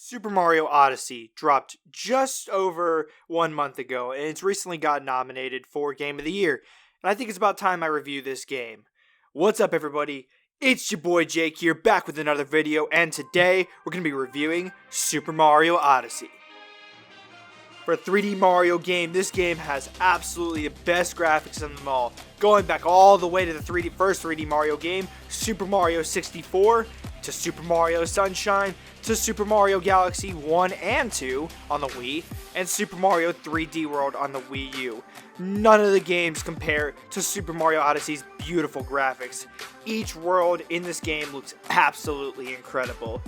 Super Mario Odyssey dropped just over 1 month ago, and it's recently got nominated for Game of the Year. And I think it's about time I review this game. What's up, everybody? It's your boy Jake here, back with another video, and today we're going to be reviewing Super Mario Odyssey. For a 3D Mario game, this game has absolutely the best graphics of them all. Going back all the way to the first 3D Mario game, Super Mario 64, to Super Mario Sunshine, to Super Mario Galaxy 1 and 2 on the Wii, and Super Mario 3D World on the Wii U. None of the games compare to Super Mario Odyssey's beautiful graphics. Each world in this game looks absolutely incredible.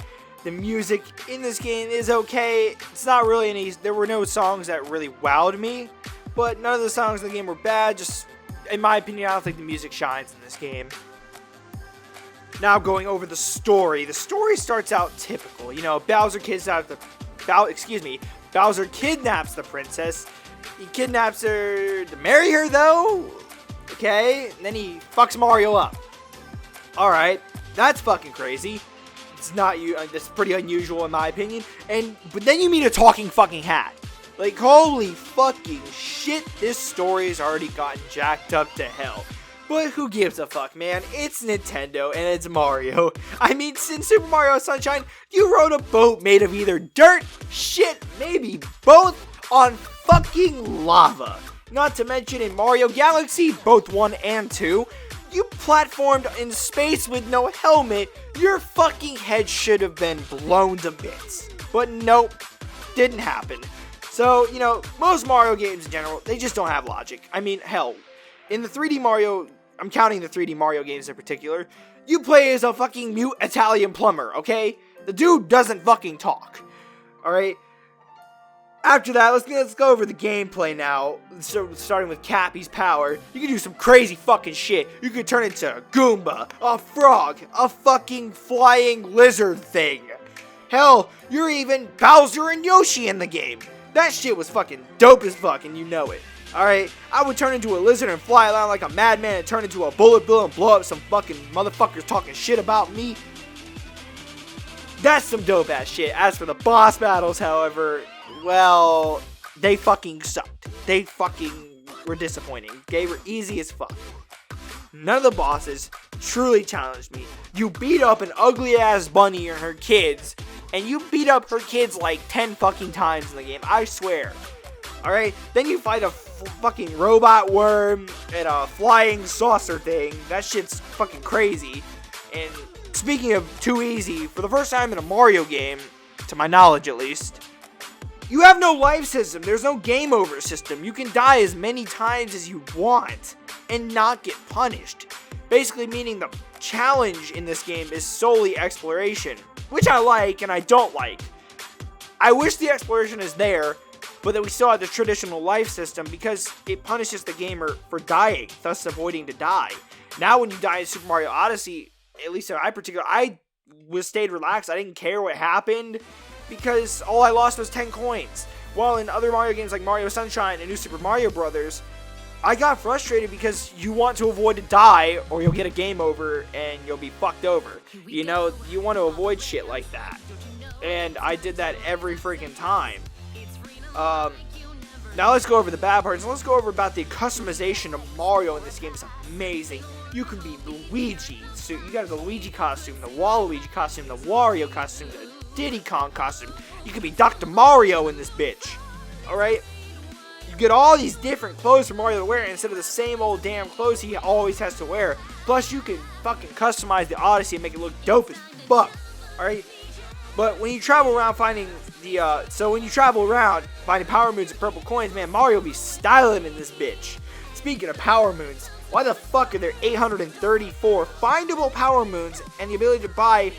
The music in this game is okay. It's not really any. There were no songs that really wowed me, but none of the songs in the game were bad. Just, in my opinion, I don't think the music shines in this game. Now going over the story. The story starts out typical. You know, Bowser kidnaps the princess. He kidnaps her to marry her, though. Okay, and then he fucks Mario up. All right, that's fucking crazy. It's not you. That's pretty unusual in my opinion. But then you meet a talking fucking hat. Like, holy fucking shit! This story has already gotten jacked up to hell. But who gives a fuck, man? It's Nintendo and it's Mario. I mean, since Super Mario Sunshine, you rode a boat made of either dirt, shit, maybe both, on fucking lava. Not to mention in Mario Galaxy, both 1 and 2, you platformed in space with no helmet. Your fucking head should have been blown to bits. But nope, didn't happen. So, you know, most Mario games in general, they just don't have logic. I mean, hell, in the 3D Mario, I'm counting the 3D Mario games in particular, you play as a fucking mute Italian plumber, okay? The dude doesn't fucking talk, alright? After that, let's go over the gameplay now. So, starting with Cappy's power, you can do some crazy fucking shit. You can turn into a Goomba, a frog, a fucking flying lizard thing. Hell, you're even Bowser and Yoshi in the game. That shit was fucking dope as fuck, and you know it. Alright, I would turn into a lizard and fly around like a madman and turn into a bullet bill and blow up some fucking motherfuckers talking shit about me. That's some dope ass shit. As for the boss battles, however, well, they fucking sucked. They fucking were disappointing. They were easy as fuck. None of the bosses truly challenged me. You beat up an ugly ass bunny and her kids, and you beat up her kids like 10 fucking times in the game, I swear. Alright, then you fight a fucking robot worm and a flying saucer thing. That shit's fucking crazy. And speaking of too easy, for the first time in a Mario game, to my knowledge at least, you have no life system. There's no game over system. You can die as many times as you want and not get punished. Basically meaning the challenge in this game is solely exploration, which I like and I don't like. I wish the exploration is there, but that we still have the traditional life system because it punishes the gamer for dying, thus avoiding to die. Now when you die in Super Mario Odyssey, at least I stayed relaxed. I didn't care what happened because all I lost was 10 coins. While in other Mario games like Mario Sunshine and New Super Mario Bros., I got frustrated because you want to avoid to die or you'll get a game over and you'll be fucked over. You know, you want to avoid shit like that. And I did that every freaking time. Now let's go over the bad parts. Let's go over about the customization of Mario in this game. It's amazing. You can be Luigi. So you got the Luigi costume, the Waluigi costume, the Wario costume, the Diddy Kong costume. You can be Dr. Mario in this bitch. Alright? You get all these different clothes for Mario to wear instead of the same old damn clothes he always has to wear. Plus you can fucking customize the Odyssey and make it look dope as fuck. Alright? But when you travel around finding Power Moons and purple coins, man, Mario be styling in this bitch. Speaking of Power Moons, why the fuck are there 834 findable Power Moons and the ability to buy,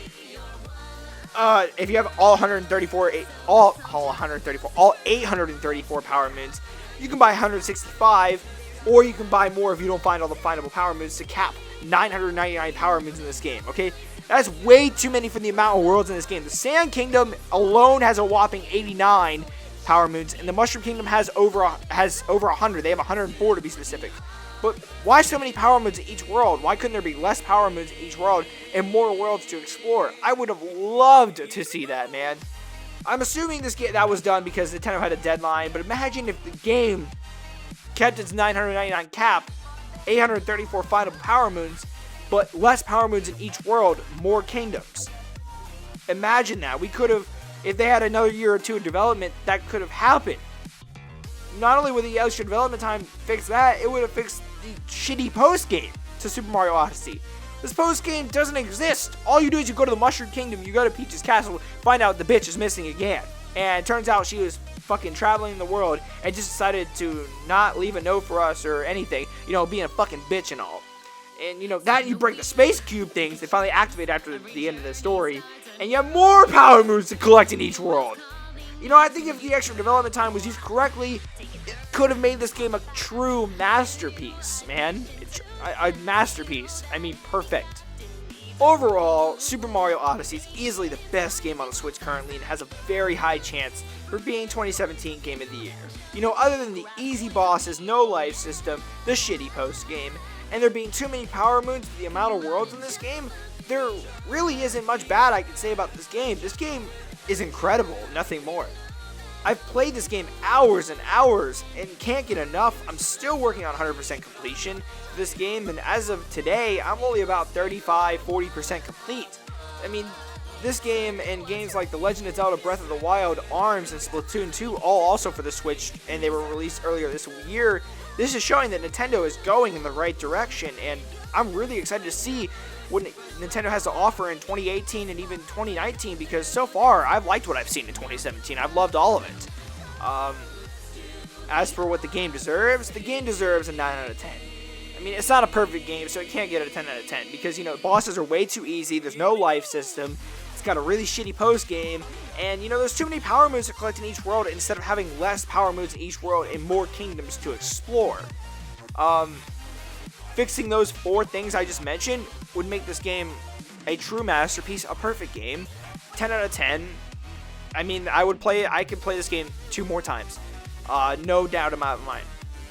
if you have all 834 Power Moons, you can buy 165, or you can buy more if you don't find all the findable Power Moons to cap 999 Power Moons in this game, okay? That's way too many for the amount of worlds in this game. The Sand Kingdom alone has a whopping 89 Power Moons, and the Mushroom Kingdom has over 100. They have 104 to be specific. But why so many Power Moons in each world? Why couldn't there be less Power Moons in each world and more worlds to explore? I would have loved to see that, man. I'm assuming this game that was done because Nintendo had a deadline, but imagine if the game kept its 999 cap, 834 final Power Moons, but less Power Moons in each world, more kingdoms. Imagine that. We could have, if they had another year or two of development, that could have happened. Not only would the extra development time fix that, it would have fixed the shitty post-game to Super Mario Odyssey. This post-game doesn't exist. All you do is you go to the Mushroom Kingdom, you go to Peach's Castle, find out the bitch is missing again. And it turns out she was fucking traveling the world and just decided to not leave a note for us or anything, being a fucking bitch and all. And, that you break the Space Cube things, they finally activate after the end of the story, and you have more Power Moons to collect in each world. I think if the extra development time was used correctly, it could have made this game a true masterpiece, man. A masterpiece. I mean, perfect. Overall, Super Mario Odyssey is easily the best game on the Switch currently and has a very high chance for being 2017 Game of the Year. Other than the easy bosses, no life system, the shitty post-game, and there being too many Power Moons with the amount of worlds in this game, there really isn't much bad I can say about this game. This game is incredible, nothing more. I've played this game hours and hours and can't get enough. I'm still working on 100% completion for this game, and as of today, I'm only about 35-40% complete. I mean, this game and games like The Legend of Zelda Breath of the Wild, ARMS, and Splatoon 2, all also for the Switch, and they were released earlier this year. This is showing that Nintendo is going in the right direction, and I'm really excited to see what Nintendo has to offer in 2018 and even 2019, because so far, I've liked what I've seen in 2017. I've loved all of it. As for what the game deserves a 9 out of 10. I mean, it's not a perfect game, so it can't get a 10 out of 10, because, bosses are way too easy, there's no life system, it's got a really shitty post-game, and, there's too many Power Moons to collect in each world instead of having less Power Moons in each world and more kingdoms to explore. Fixing those 4 things I just mentioned would make this game a true masterpiece, a perfect game. 10 out of 10. I mean, I could play this game 2 more times. No doubt in my mind.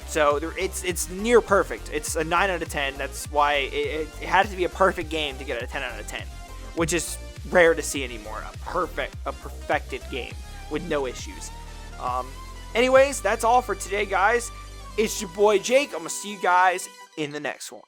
So it's near perfect. It's a 9 out of 10. That's why it had to be a perfect game to get a 10 out of 10, which is rare to see anymore. A perfected game with no issues. Anyways, that's all for today, guys. It's your boy Jake. I'm gonna see you guys in the next one.